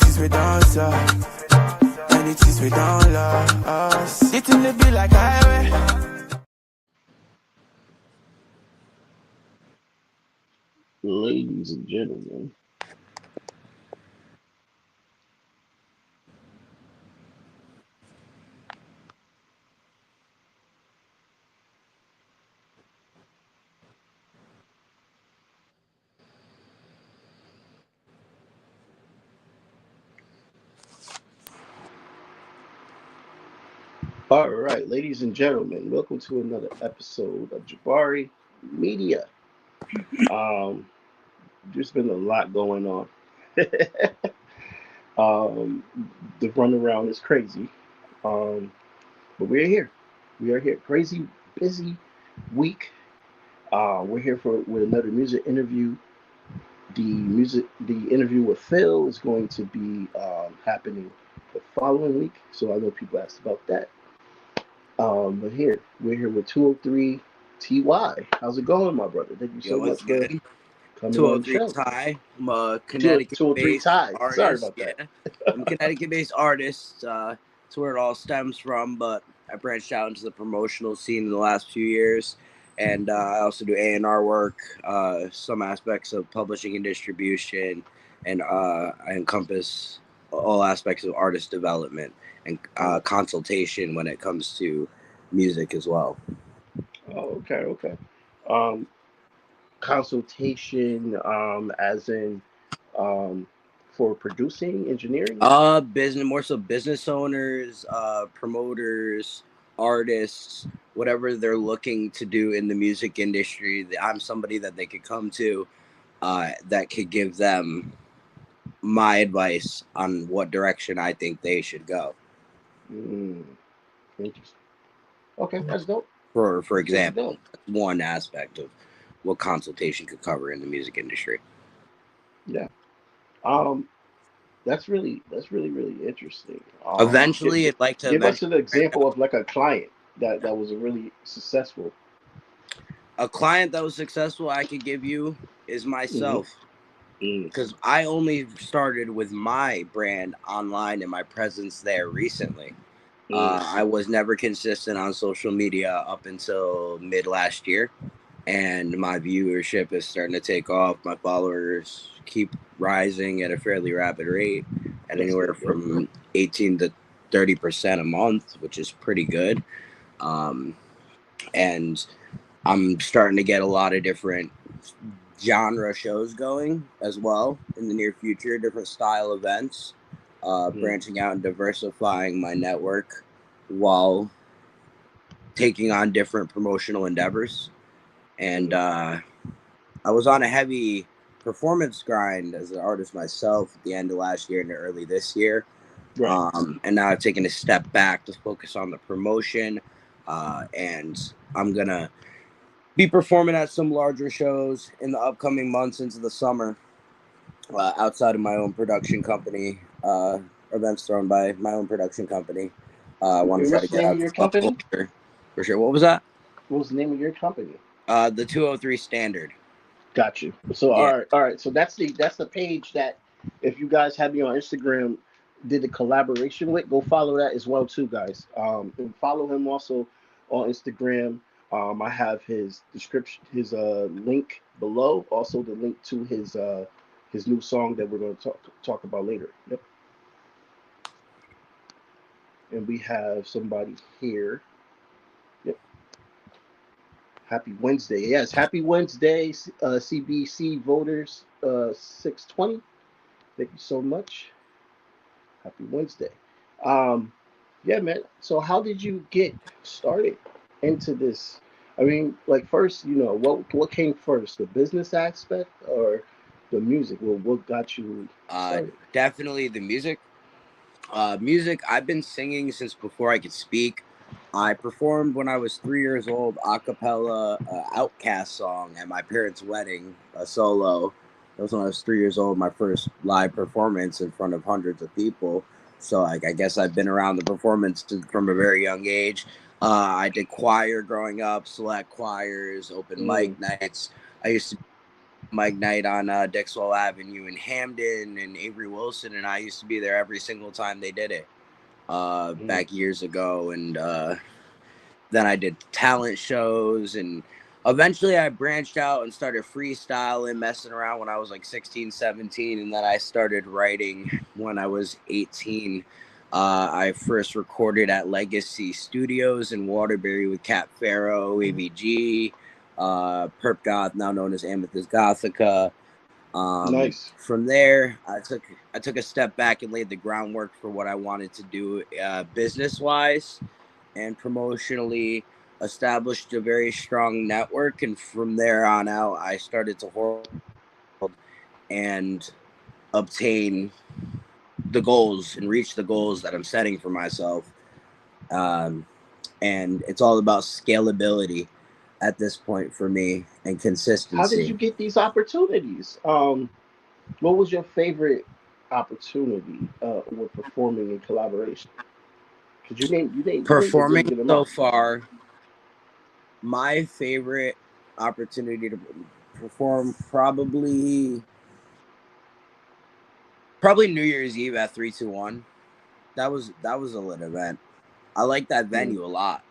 it is we don't suck, and it is we don't love. It in the be like highway. Ladies and gentlemen, all right, ladies and gentlemen, welcome to another episode of Jabari Media. Um, there's been a lot going on. um, the runaround is crazy, um, but we're here. We are here. Crazy, busy week. We're here for with another music interview. The interview with Phil is going to be happening the following week. So I know people asked about that. But here we're here with 203 Ty. How's it going, my brother? Thank you Yo, so what's much for good? coming on the 203 show. Ty. I'm a 203 Connecticut-based Ty. Sorry artist. about that. Yeah, I'm a Connecticut-based artist. That's where it all stems from. But I branched out into the promotional scene in the last few years, and I also do A&R work, some aspects of publishing and distribution, and I encompass all aspects of artist development and consultation when it comes to music as well. Oh, okay, okay. Um, Consultation, as in, um, for producing, engineering. Business, more so business owners, promoters, artists, whatever they're looking to do in the music industry. I'm somebody that they could come to, that could give them my advice on what direction I think they should go. Mm, interesting. Okay, that's dope. For That's super example, dope. that's one aspect of what consultation could cover in the music industry. Yeah. Um, that's really interesting. Eventually, I'd like to Give us eventually an example of like a client that was a really successful. a client that was successful I could give you is Hmm. myself. Mm. Because I only started with my brand online and my presence there recently. Mm. I was never consistent on social media up until mid last year, and my viewership is starting to take off. My followers keep rising at a fairly rapid rate, at That's anywhere dope, bro. from 18 to 30% a month, which is pretty good. Um, and I'm starting to get a lot of different genre shows going as well in the near future, different style events, Mm. branching out and diversifying my network while taking on different promotional endeavors. And Mm. I was on a heavy performance grind as an artist myself at the end of last year and early this year. Right. And now I've taken a step back to focus on the promotion. And I'm going to be performing at some larger shows in the upcoming months into the summer, outside of my own production company, events thrown by my own production company. I want to And try what's to the get name of out your to South company? culture for sure. What was that? What was the name of your company? The 203 Standard. Got you. So Yeah. all right. So that's the page that if you guys have me on Instagram, did a collaboration with, go follow that as well too, guys. And follow him also on Instagram. I have his description, his link below. Also the link to his new song that we're going to talk about later. Yep. And we have somebody here. Yep. Happy Wednesday. Yes, happy Wednesday, CBC voters 620. Thank you so much. Happy Wednesday. Um, yeah, man. So, how did you get started into this? I mean, like first, what came first, the business aspect or the music? Well, what got you started? Definitely the music. Music, I've been singing since before I could speak. I performed when I was 3 years old, a cappella, Outcast song at my parents' wedding, a solo. That was when I was 3 years old, my first live performance in front of hundreds of people. So I guess I've been around the performance from a very young age. I did choir growing up, select choirs, open Mm, mic nights. I used to Mike Knight on Dixwell Avenue in Hamden, and Avery Wilson and I used to be there every single time they did it back years ago. And then I did talent shows, and eventually I branched out and started freestyling, messing around when I was like 16, 17. And then I started writing when I was 18. I first recorded at Legacy Studios in Waterbury with Cat Farrow, AVG, Perp Goth, now known as Amethyst Gothica. Nice. From there, I took a step back and laid the groundwork for what I wanted to do business wise and promotionally. Established a very strong network, and from there on out, I started to hold and obtain the goals and reach the goals that I'm setting for myself. And it's all about scalability at this point for me and consistency. How did you get these opportunities? What was your favorite opportunity with performing in collaboration? Because you didn't Performing get them so out. far, my favorite opportunity to perform probably New Year's Eve at 321. That was a lit event. I like that venue a lot.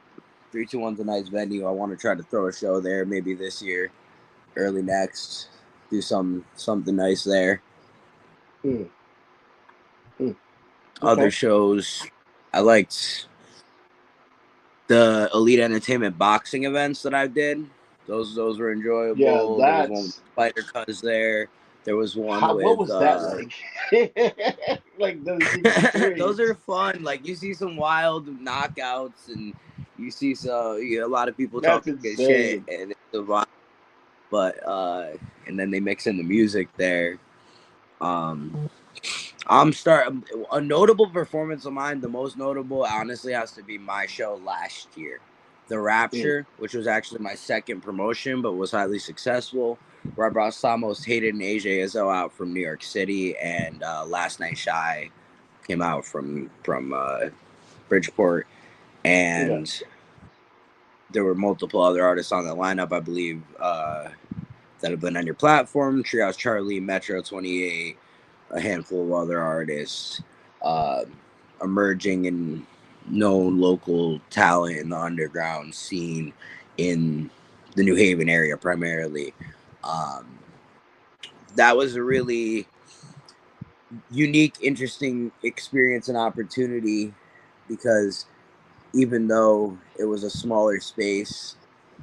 321's a nice venue. I want to try to throw a show there maybe this year, early next. Do something nice there. Okay. Other shows, I liked the Elite Entertainment boxing events that I did. Those were enjoyable. Yeah, There was one with Spider Cuz there. There was one with. What was that like? Like those are fun. Like you see some wild knockouts, and you see a lot of people That's talking insane. shit, and it's a vibe. But and then they mix in the music there. A notable performance of mine. The most notable, honestly, has to be my show last year, The Rapture, which was actually my second promotion, but was highly successful. Where I brought Samos Hated and AJ Izzo out from New York City, and Last Night Shy came out from Bridgeport, and there were multiple other artists on the lineup, I believe, that have been on your platform. Treehouse Charlie, Metro 28, a handful of other artists, emerging and known local talent in the underground scene in the New Haven area primarily. That was a really unique, interesting experience and opportunity, because even though it was a smaller space,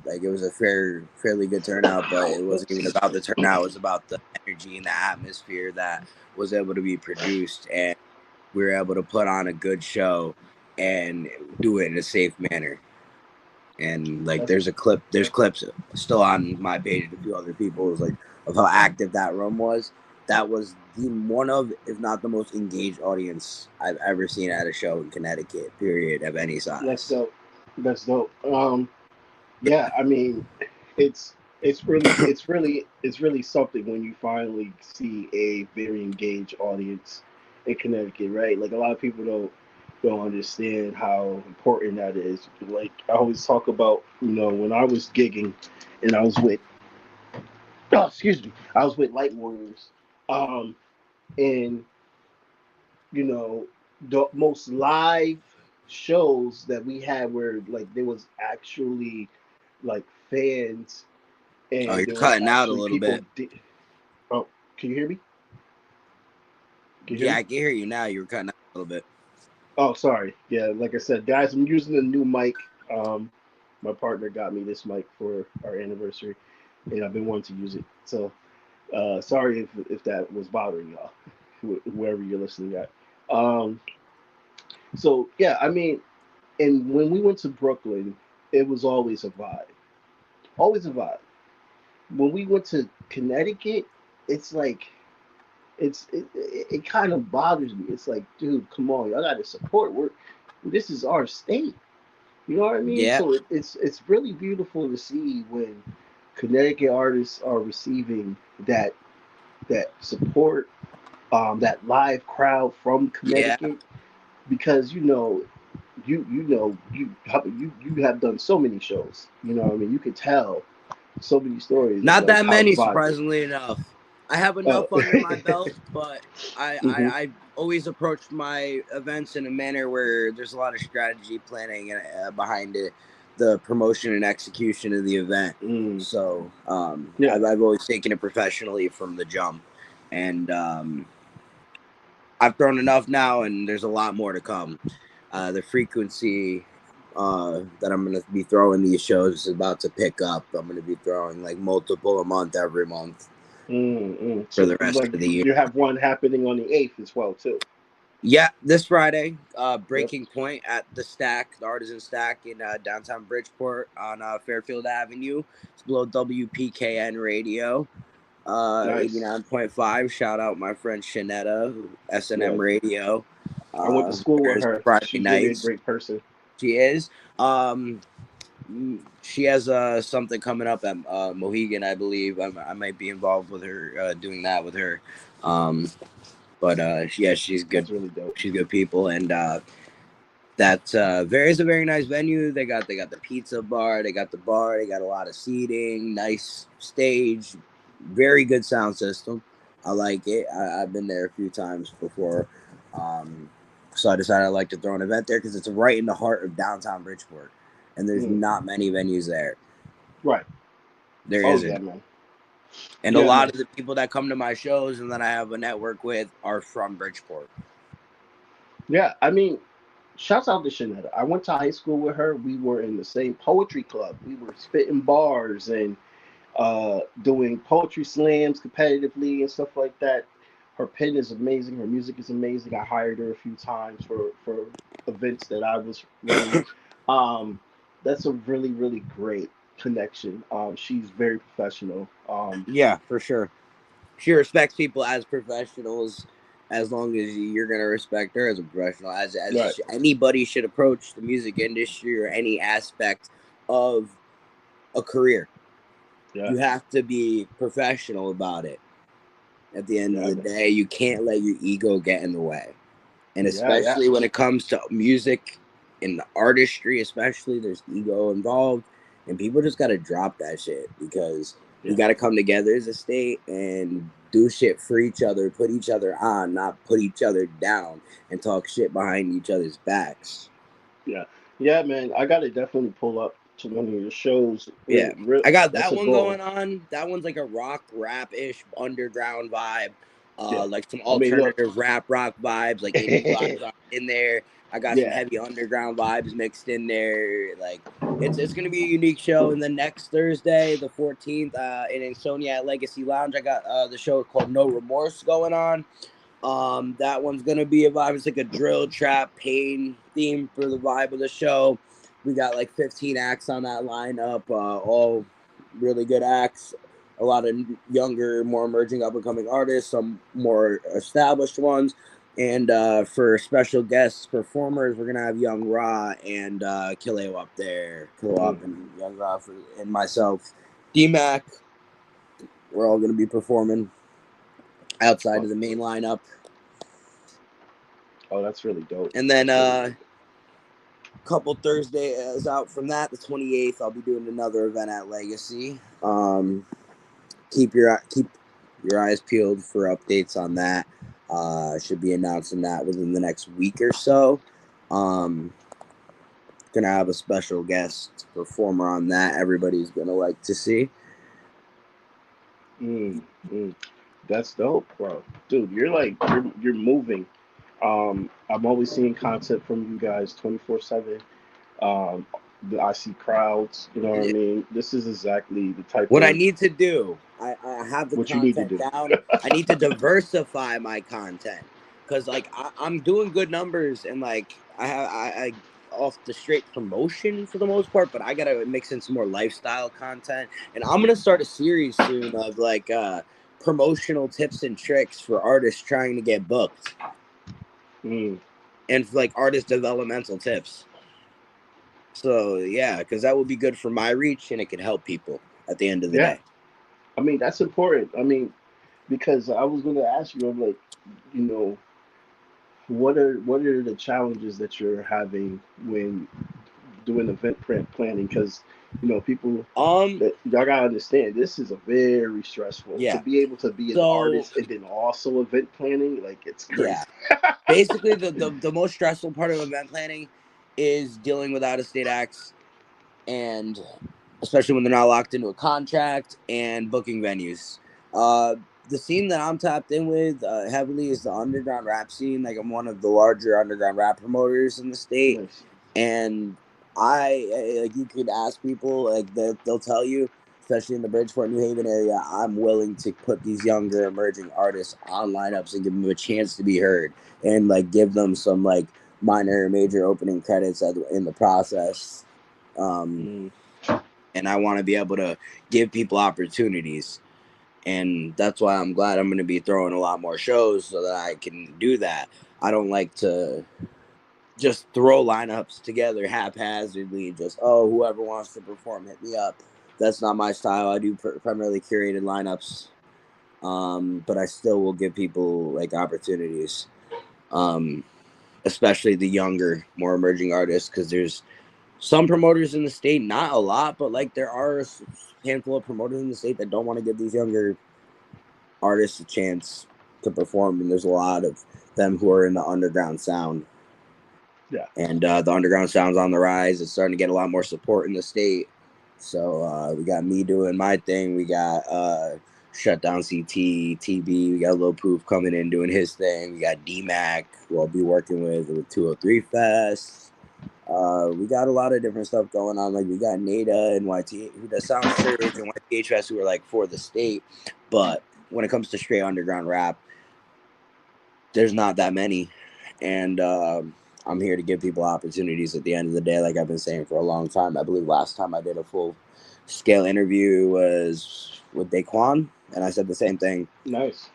like it was a fairly good turnout, but it wasn't even about the turnout. It was about the energy and the atmosphere that was able to be produced, and we were able to put on a good show and do it in a safe manner. And like, there's clips still on my page and a few other people's, like, of how active that room was. That was one of, if not the most engaged audience I've ever seen at a show in Connecticut, period, of any size. That's dope. Yeah, I mean, it's really something when you finally see a very engaged audience in Connecticut, right? Like a lot of people don't understand how important that is. Like I always talk about, when I was gigging and I was with I was with Light Warriors. And the most live shows that we had where like there was actually like fans and Oh, you're there was cutting out a actually little people. bit. Oh, can you hear me? Yeah, I can hear you now. You were cutting out a little bit. Oh, sorry. Yeah, like I said, guys, I'm using a new mic. My partner got me this mic for our anniversary, and I've been wanting to use it. So, sorry if that was bothering y'all, wherever you're listening at. So yeah, I mean, and when we went to Brooklyn, it was always a vibe. Always a vibe. When we went to Connecticut, it's like it kind of bothers me. It's like, dude, come on, y'all got to support. This is our state. You know what I mean? Yeah. So it's really beautiful to see when Connecticut artists are receiving that support, that live crowd from Connecticut, because you have done so many shows. You know what I mean? You could tell So many stories. Not Like that how many, the vibe. surprisingly enough. I have Oh. enough under my belt, but Hmm. I always approach my events in a manner where there's a lot of strategy planning behind it, the promotion and execution of the event. Mm. So Yeah. I've always taken it professionally from the jump, and I've thrown enough now, and there's a lot more to come. The frequency that I'm going to be throwing these shows is about to pick up. I'm going to be throwing like multiple a month every month for So the rest like of the year. you have one happening on the 8th as well too. Yeah, this Friday, Yep. Breaking Point at the Stack, the Artisan Stack in downtown Bridgeport on Fairfield Avenue. It's below WPKN Radio, Nice. 89.5. Shout out my friend Shanetta, Yeah. SNM Radio. I went to school with There's her. Friday She's really a nights. great person. She is. She has something coming up at Mohegan, I believe. I might be involved with her, doing that with her. But yeah, she's good. That's really dope. She's good people, and that is a very nice venue. They got the pizza bar, they got the bar, they got a lot of seating, nice stage, very good sound system. I like it. I've been there a few times before, so I decided I'd like to throw an event there because it's right in the heart of downtown Bridgeport, and there's Mm. not many venues there. Right. There Oh isn't. yeah, man. And a Yeah, lot man. of the people that come to my shows and that I have a network with are from Bridgeport. Yeah, I mean, shouts out to Shanetta. I went to high school with her. We were in the same poetry club. We were spitting bars and doing poetry slams competitively and stuff like that. Her pen is amazing. Her music is amazing. I hired her a few times for events that I was running. Um, that's a really really great connection. She's very professional. Yeah, for sure. She respects people as professionals as long as you're gonna respect her as a professional. Right. Anybody should approach the music industry or any aspect of a career. Yeah. You have to be professional about it. At the end of Yeah, the man. day, you can't let your ego get in the way. And Yeah. Yeah. especially when it comes to music and artistry, especially there's ego involved, and people just gotta drop that shit because we Yeah. gotta come together as a state and do shit for each other, put each other on, not put each other down and talk shit behind each other's backs. Yeah. Yeah, man. I gotta definitely pull up to one of your shows. Yeah, I got That's that a one goal. going on. That one's like a rock rap ish underground vibe, Yeah. like some I mean, look. alternative rap rock vibes, like indie vibes are in there. I got some Yeah. heavy underground vibes mixed in there. Like it's gonna be a unique show. And then next Thursday, the 14th, in Ansonia at Legacy Lounge, I got the show called No Remorse going on. That one's gonna be a vibe. It's like a drill trap pain theme for the vibe of the show. We got like 15 acts on that lineup, all really good acts. A lot of younger, more emerging, up and coming artists, some more established ones. And for special guest performers, we're gonna have Young Ra and Kileo up there. Kileo up and Young Ra and myself, D-Mac. We're all gonna be performing outside of the main lineup. Oh, that's really dope. And then couple Thursdays out from that, the 28th, I'll be doing another event at Legacy. Keep your eyes peeled for updates on that. Should be announcing that within the next week or so. Gonna have a special guest performer on that. Everybody's gonna like to see. That's dope, bro. Dude, you're moving. I'm always seeing content from you guys 24/7. Um, I see crowds. You know what I mean? This is exactly the type What of I need to do, I have the what you need to content do. down. I need to diversify my content because like I'm doing good numbers and like I off the straight promotion for the most part, but I gotta mix in some more lifestyle content. And I'm gonna start a series soon of like promotional tips and tricks for artists trying to get booked Mm. and like artist developmental tips. So yeah, because that would be good for my reach and it could help people at the end of the Yeah, day. I mean that's important. I mean, because I was going to ask you, I'm like, you know, what are the challenges that you're having when doing event planning? Because people Um, that y'all gotta understand, this is a very stressful to yeah. be able to be an So artist and then also event planning. Like it's crazy. yeah, basically the most stressful part of event planning is dealing with out of state acts, and especially when they're not locked into a contract, and booking venues. Uh, the scene that I'm tapped in with heavily is the underground rap scene. Like I'm one of the larger underground rap promoters in the state, Nice. and like you could ask people, like they'll tell you, especially in the Bridgeport, New Haven area, I'm willing to put these younger emerging artists on lineups and give them a chance to be heard, and like give them some like minor or major opening credits in the process. Um, Mm, and I want to be able to give people opportunities. And that's why I'm glad I'm going to be throwing a lot more shows so that I can do that. I don't like to just throw lineups together haphazardly, just, oh, whoever wants to perform, hit me up. That's not my style. I do primarily curated lineups, but I still will give people like opportunities, um, especially the younger, more emerging artists, because there's some promoters in the state, not a lot, but like there are a handful of promoters in the state that don't want to give these younger artists a chance to perform, and there's a lot of them who are in the underground sound. yeah. And the underground sound's on the rise. It's starting to get a lot more support in the state. So we got me doing my thing. We got Shutdown CT, TB. We got Lil Poof coming in doing his thing. We got DMAC, who I'll be working with 203 Fest. We got a lot of different stuff going on. Like we got Nada and YT, who does Sound Surge, and YTH Fest, who are like for the state. But when it comes to straight underground rap, there's not that many. And I'm here to give people opportunities at the end of the day, like I've been saying for a long time. I believe last time I did a full scale interview was with Daquan, and I said the same thing. Nice.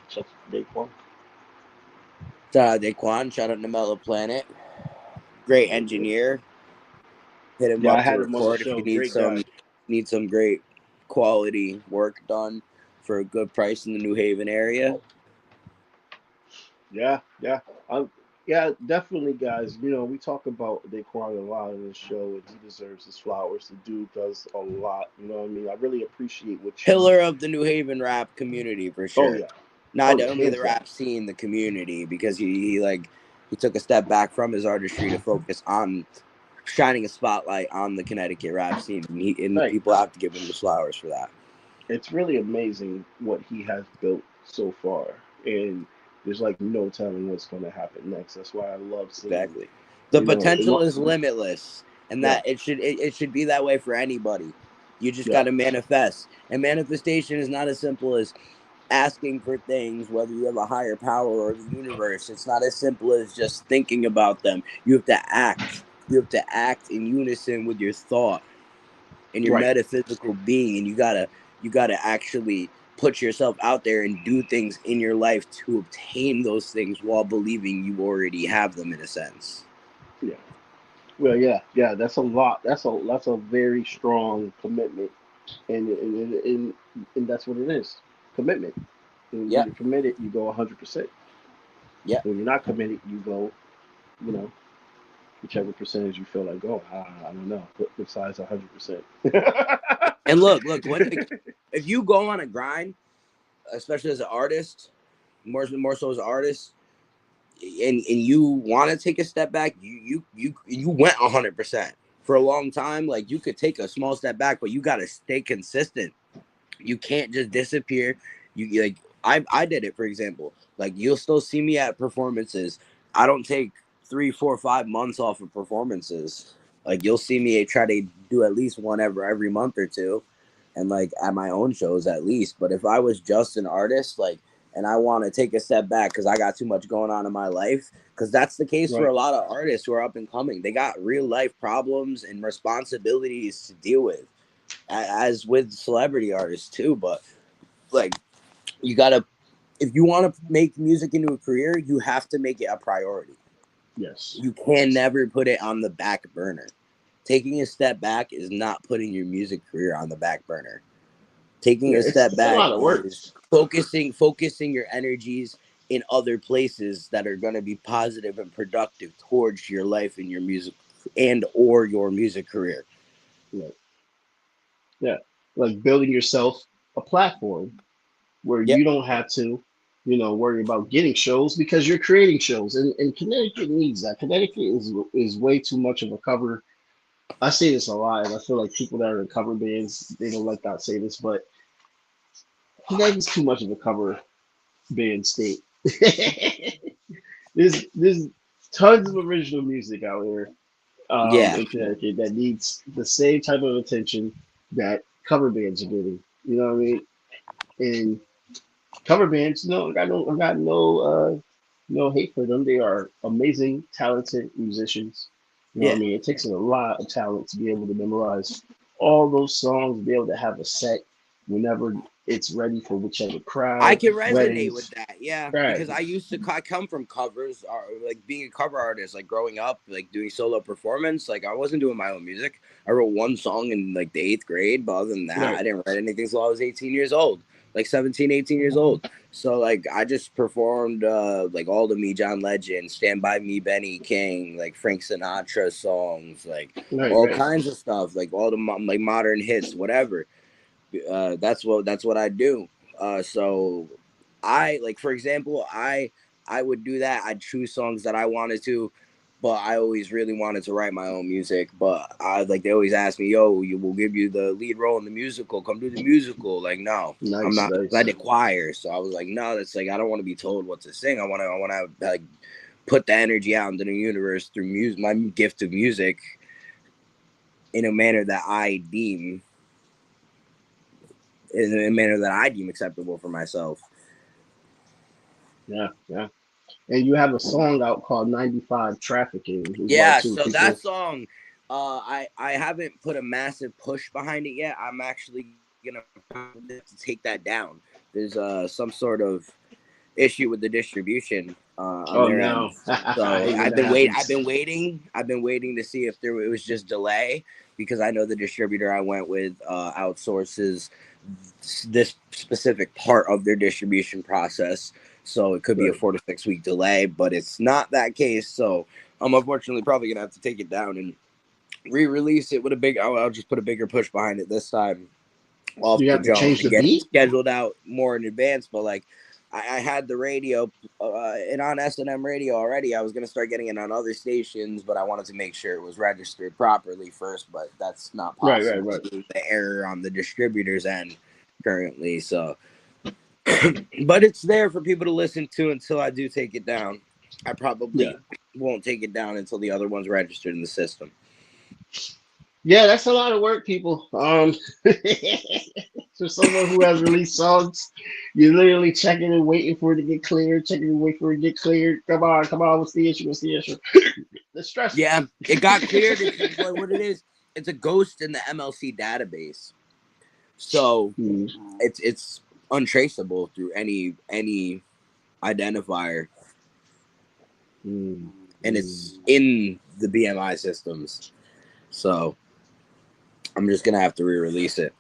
Shout out to Daquan. Shout out Daquan, shout out to Mellow Planet. Great engineer. Hit him Yeah, I up to had him on the record if you show. Great guy. need some great quality work done for a good price in the New Haven area. Yeah, yeah. Yeah, definitely, guys. We talk about Daquan a lot in the show, and he deserves his flowers. The dude does a lot. You know what I mean? I really appreciate what you. Pillar of the New Haven rap community for Oh sure. yeah. Not Oh yeah. only Hands the down. rap scene, the community, because he took a step back from his artistry to focus on shining a spotlight on the Connecticut rap scene, and the Right. people have to give him the flowers for that. It's really amazing what he has built so far, and there's like no telling what's going to happen next. That's why I love seeing. Exactly. The And potential is limitless, and yeah, that it should be that way for anybody. You just yeah, got to manifest, and manifestation is not as simple as asking for things, whether you have a higher power or the universe. It's not as simple as just thinking about them. You have to act. You have to act in unison with your thought and your right. metaphysical being, and you gotta actually put yourself out there and do things in your life to obtain those things while believing you already have them in a sense. Yeah. Well, yeah, yeah. That's a lot. That's a very strong commitment, and that's what it is. Commitment. And when Yep. you're committed, you go 100%. Yep. When you're not committed, you go, you know, whichever percentage you feel like going. I don't know. But besides 100%. And look, if you go on a grind, especially as an artist, more so as an artist, and you want to take a step back, you went 100% for a long time. Like you could take a small step back, but you got to stay consistent. You can't just disappear. You like I did it, for example. Like you'll still see me at performances. I don't take 3, 4, 5 months off of performances. Like you'll see me try to do at least one every month or two, and like at my own shows at least. But if I was just an artist, like, and I want to take a step back because I got too much going on in my life, because that's the case for Right. a lot of artists who are up and coming. They got real life problems and responsibilities to deal with, as with celebrity artists too. But like you gotta, if you want to make music into a career, you have to make it a priority. Yes. You can never put it on the back burner. Taking a step back is not putting your music career on the back burner. Taking Yeah, a step it's a back lot of work. is focusing your energies in other places that are going to be positive and productive towards your life and your music and or your music career. Right. Yeah, like building yourself a platform where Yep. you don't have to, worry about getting shows because you're creating shows, and Connecticut needs that. Connecticut is way too much of a cover. I say this a lot, and I feel like people that are in cover bands they don't like that say this, but Connecticut's too much of a cover band state. there's tons of original music out here Yeah. in Connecticut that needs the same type of attention that cover bands are getting. You know what I mean? And cover bands, no, no hate for them. They are amazing, talented musicians. You know what I Yeah. mean? It takes a lot of talent to be able to memorize all those songs, be able to have a set whenever it's ready for whichever I crowd, can resonate with weddings. that, yeah, Right. because I come from covers, or like being a cover artist, like growing up, like doing solo performance. Like I wasn't doing my own music. I wrote one song in like the 8th grade, but other than that, Right. I didn't write anything until I was 18 years old, like 17, 18 years old. So like I just performed like all the Me John Legend, Stand By Me, Benny King, like Frank Sinatra songs, like Right. all Right. kinds of stuff, like all the like modern hits, whatever. That's what I do. So I like, for example, I would do that. I'd choose songs that I wanted to, but I always really wanted to write my own music. But I like they always ask me, "Yo, you will give you the lead role in the musical. Come do the musical." Like, no, I'm Nice. not. I Nice. did choir, so I was like, no, that's like I don't want to be told what to sing. I want to like put the energy out into the universe through music, my gift of music, in a manner that I deem in a manner that I deem acceptable for myself. Yeah. Yeah. And you have a song out called 95 Trafficking as well Yeah, too. so that People. song, I haven't put a massive push behind it yet. I'm actually gonna probably have to take that down. There's some sort of issue with the distribution on Oh their end. no. I So hate when that happens. I've been waiting to see if it was just delay, because I know the distributor I went with outsources this specific part of their distribution process. So it could be a Right. 4 to 6 week delay, but it's not that case. So I'm unfortunately probably gonna have to take it down and re-release it with a big. I'll just put a bigger push behind it this time off You the have to jump change and the get it beat? scheduled out more in advance. But like I had the radio and on S&M radio already. I was gonna start getting it on other stations, but I wanted to make sure it was registered properly first. But that's not Right, right, possible right. due to the error on the distributor's end currently. So, but it's there for people to listen to until I do take it down. I Yeah. probably won't take it down until the other one's registered in the system. Yeah, that's a lot of work, people. For someone who has released songs, you're literally checking and waiting for it to get cleared, checking and waiting for it to get cleared. Come on, what's the issue? What's the issue? It's stressful. Yeah, it got cleared. It's what it is. It's a ghost in the MLC database, so Mm, it's untraceable through any identifier, mm, and mm, it's in the BMI systems. So I'm just gonna have to re-release it.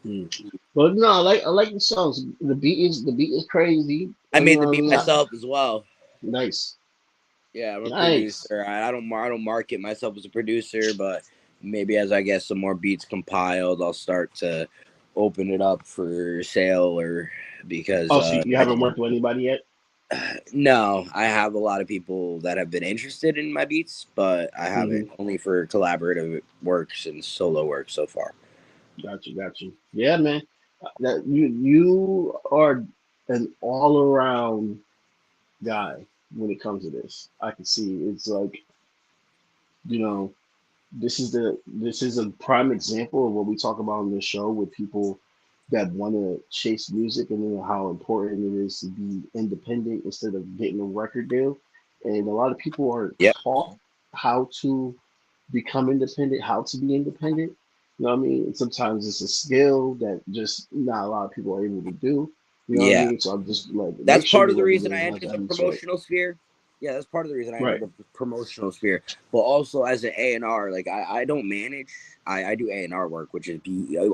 mm. But no, I like the songs. The beat is crazy. I You made know the what I beat mean? myself as well. Nice, Yeah, I'm a nice. producer. I don't market myself as a producer, but maybe as I get some more beats compiled, I'll start to open it up for sale, or because Oh, so you haven't worked with anybody yet? no, I have a lot of people that have been interested in my beats, but I Hmm. haven't, only for collaborative works and solo work so far. Got you. Yeah, man. That you are an all around guy when it comes to this. I can see it's like you know this is a prime example of what we talk about on this show with people that want to chase music and then how important it is to be independent instead of getting a record deal. And a lot of people aren't Yep. taught how to become independent, how to be independent. You know what I mean? And sometimes it's a skill that just not a lot of people are able to do. You know what I Yeah. mean? So I'm just like, That's make sure part you of the let me reason know I how's entered that the insight. promotional sphere. Yeah, that's part of the reason I entered Right. the promotional sphere. But also as an A&R, like I don't manage. I do A&R work, which is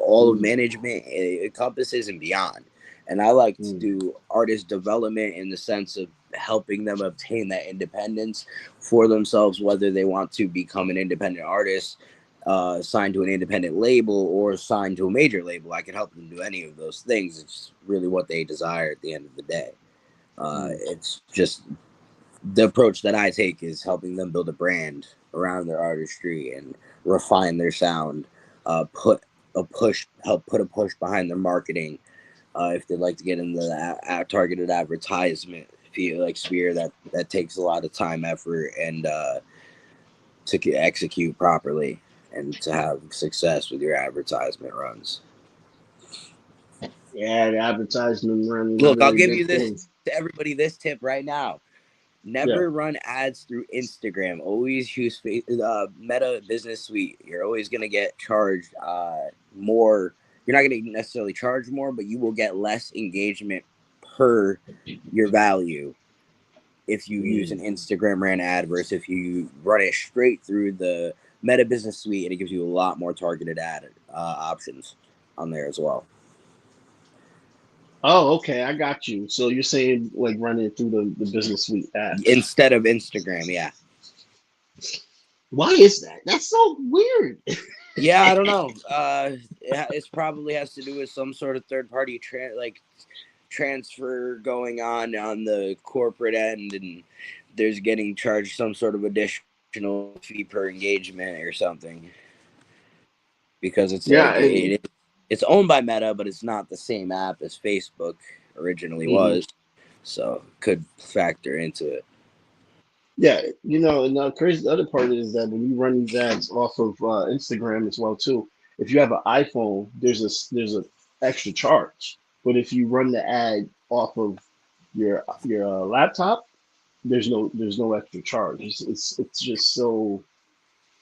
all of Mm, management encompasses and beyond. And I like to mm, do artist development in the sense of helping them obtain that independence for themselves, whether they want to become an independent artist, signed to an independent label, or signed to a major label. I can help them do any of those things. It's really what they desire at the end of the day. It's just the approach that I take is helping them build a brand around their artistry and refine their sound, help put a push behind their marketing. If they'd like to get into the targeted advertisement sphere, that takes a lot of time, effort, and to execute properly and to have success with your advertisement runs. Yeah, the advertisement run is a Look, I'll very give big you thing. to everybody this tip right now. Never run ads through Instagram. Always use Meta Business Suite. You're always going to get charged more. You're not going to necessarily charge more, but you will get less engagement per your value if you use an Instagram ran ad versus if you run it straight through the Meta Business Suite, and it gives you a lot more targeted ad options on there as well. Oh, okay, I got you. So you're saying like running it through the Business Suite app instead of Instagram, yeah. Why is that? That's so weird. Yeah, I don't know. It probably has to do with some sort of third party transfer going on the corporate end, and there's getting charged some sort of additional fee per engagement or something. Because it's it's owned by Meta, but it's not the same app as Facebook originally was, so could factor into it. Yeah, and the crazy the other part is that when you run these ads off of Instagram as well too, if you have an iPhone, there's a extra charge. But if you run the ad off of your laptop, there's no extra charge. It's just so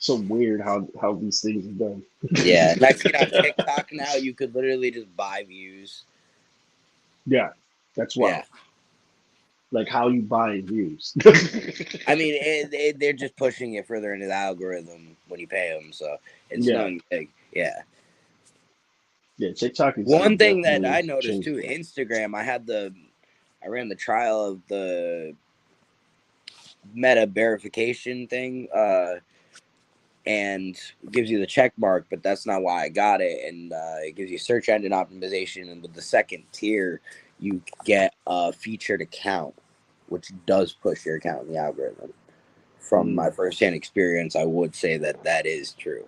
weird how these things are done. Yeah, and I've seen on TikTok now you could literally just buy views. Yeah, that's why. Yeah. Like how you buy views. I mean, they're just pushing it further into the algorithm when you pay them, so it's nothing big. Yeah. Yeah, TikTok is one thing that I noticed too. Instagram, I ran the trial of the Meta verification thing, and it gives you the check mark, but that's not why I got it. And it gives you search engine optimization, and with the second tier, you get a featured account, which does push your account in the algorithm. From my firsthand experience, I would say that is true.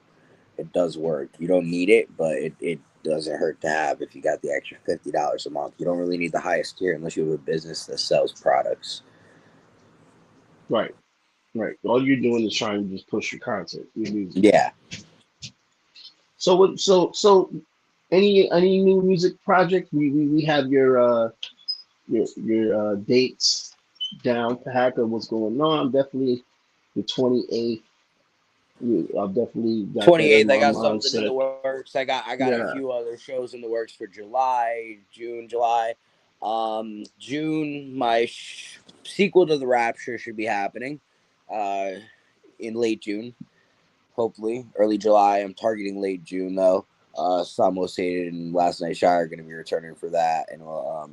It does work. You don't need it, but it doesn't hurt to have if you got the extra $50 a month. You don't really need the highest tier unless you have a business that sells products. Right. All you're doing is trying to just push your content. Yeah. So any new music project? We have your dates down to hacker what's going on. Definitely the 28th. I've definitely got 28th. I got something in the works. I got a few other shows in the works for June, July. June, my sequel to The Rapture should be happening in late June, hopefully early July. I'm targeting late June though. Samo Sated and Last Night Shy are going to be returning for that, and a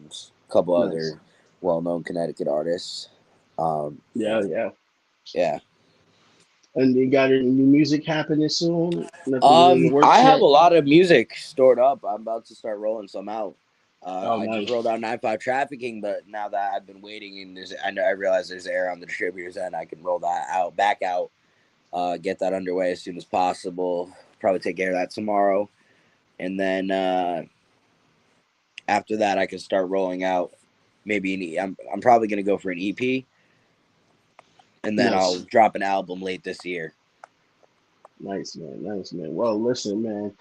couple other well-known Connecticut artists. Yeah. And you got any new music happening soon? I have a lot of music stored up. I'm about to start rolling some out. I just rolled out 9-5 Trafficking, but now that I've been waiting and I realize there's air on the distributor's end, I can roll that back out, get that underway as soon as possible. Probably take care of that tomorrow. And then after that, I can start rolling out maybe I'm probably going to go for an EP. And then I'll drop an album late this year. Nice, man. Well, listen, man.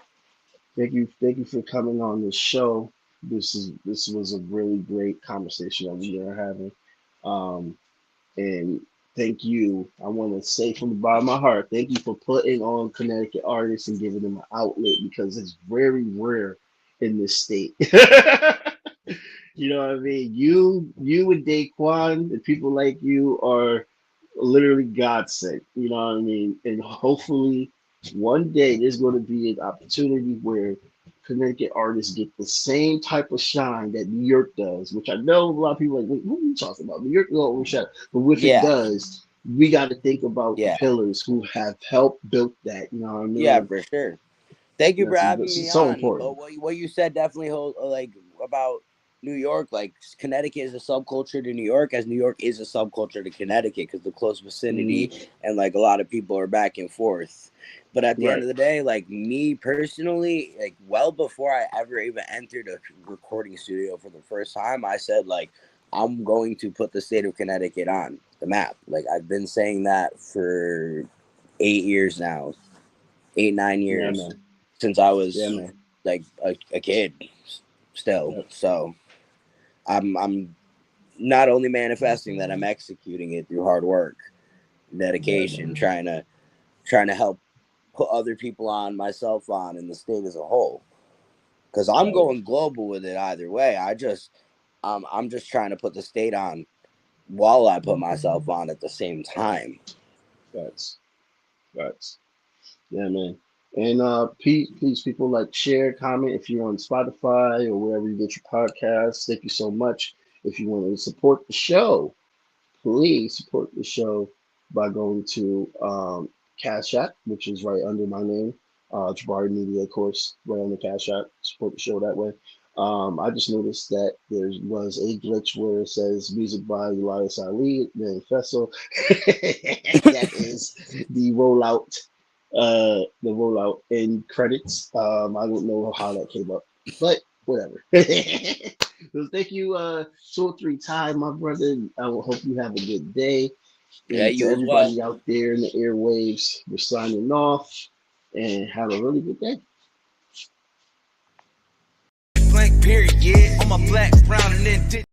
Thank you for coming on the show. This was a really great conversation that we are having. And thank you. I want to say from the bottom of my heart, thank you for putting on Connecticut artists and giving them an outlet, because it's very rare in this state. You know what I mean? You and Daquan and people like you are literally godsend. You know what I mean? And hopefully one day there's going to be an opportunity where Connecticut artists get the same type of shine that New York does, which I know a lot of people are like, wait, what are you talking about? New York will overshadow. But if it Yeah, does, we got to think about the yeah, pillars who have helped build that. You know what I yeah, mean? for sure. Thank you for having This me is so on. But important. what you said definitely hold like about New York, like Connecticut is a subculture to New York, as New York is a subculture to Connecticut because the close vicinity Mhm. and like a lot of people are back and forth. But at the end Right. of the day, like me personally, like well before I ever even entered a recording studio for the first time, I said like I'm going to put the state of Connecticut on the map. Like I've been saying that for 8 years now, 8, 9 Yeah, years man. since I Yeah, was man. like a kid still. Yep. So I'm not only manifesting that, I'm executing it through hard work, Yeah, dedication, man. trying to help put other people on, myself on, and the state as a whole. Because I'm Right. going global with it either way. I'm just trying to put the state on while I put myself on at the same time. That's that's yeah, man. And please, people, like, share, comment if you're on Spotify or wherever you get your podcasts. Thank you so much. If you want to support the show, please support the show by going to Cash App, which is right under my name, Jabari Media, of course, right on the Cash App. Support the show that way. I just noticed that there was a glitch where it says music by Elias Ali, Manifesto. That is the rollout in credits. I don't know how that came up, but whatever. So thank you, 2 or 3 times, my brother. I will hope you have a good day. Yeah, And to you as well. everybody out there in the airwaves, we're signing off and have a really good day. Blank period, yeah. On my black, brown, and then